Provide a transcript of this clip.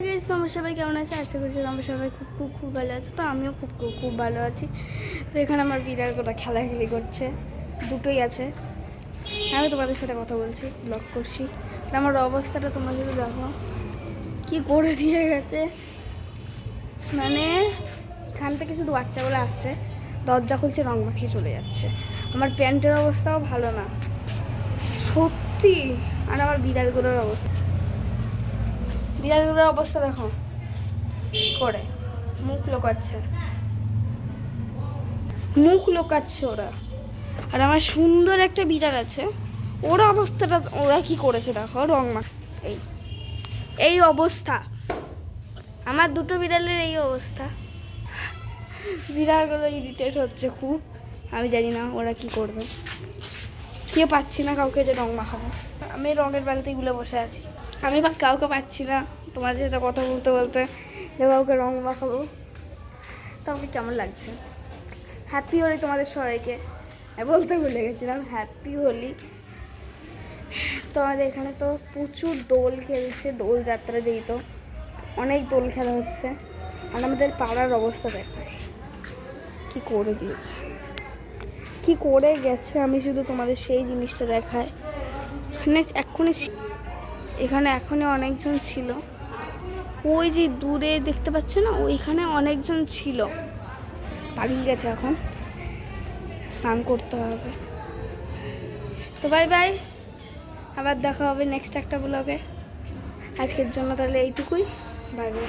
তোমরা সবাই কেমন আছে? আশা করছি তোমরা সবাই খুব ভালো আছো। তো আমিও খুব ভালো আছি। তো এখানে আমার বিড়াল গোটা খেলাখেলি করছে, দুটোই আছে। আমি তোমাদের সাথে কথা বলছি, ব্লগ করছি। আমার অবস্থাটা তোমরা যদি দেখো কি করে দিয়ে গেছে, মানে এখান থেকে শুধু বাচ্চাগুলো আসছে, দরজা খুলছে, রং মাখিয়ে চলে যাচ্ছে। আমার প্যান্টের অবস্থাও ভালো না সত্যি। আর আমার বিড়ালগুলোর অবস্থা দেখো করে মুখ লোকাচ্ছে ওরা। আর আমার সুন্দর একটা বিড়াল আছে, ওরা অবস্থাটা ওরা কি করেছে দেখো, রং মা এই এই অবস্থা। আমার দুটো বিড়ালের এই অবস্থা। বিড়ালগুলো ইরিটেট হচ্ছে খুব। আমি জানি না ওরা কি করবে, কেউ পাচ্ছি না কাউকে যে রং মাখাবো। আমি রঙের বালতিগুলো বসে আছি, আমি কাউকে পাচ্ছি না তোমাদের সাথে কথা বলতে বলতে যে কাউকে রং মাখাবো। তো আমাকে কেমন লাগছে? হ্যাপি হোলি তোমাদের সবাইকে। বলতে ভুলে গেছিলাম, হ্যাপি হোলি। তো আমাদের এখানে তো প্রচুর দোল খেলছে, দোল যাত্রা যেই তো অনেক দোল খেলা হচ্ছে। আর আমাদের পাড়ার অবস্থা দেখায় কি করে দিয়েছে, কি করে গেছে। আমি শুধু তোমাদের সেই জিনিসটা দেখায়। এখানে এখনই অনেকজন ছিল, ওই যে দূরে দেখতে পাচ্ছ না, ওইখানে অনেকজন ছিল, পালিয়ে গেছে। এখন স্নান করতে হবে। তো বাই বাই, আবার দেখা হবে নেক্সট একটা ব্লগে। আজকের জন্য তাহলে এইটুকুই, বাই বাই।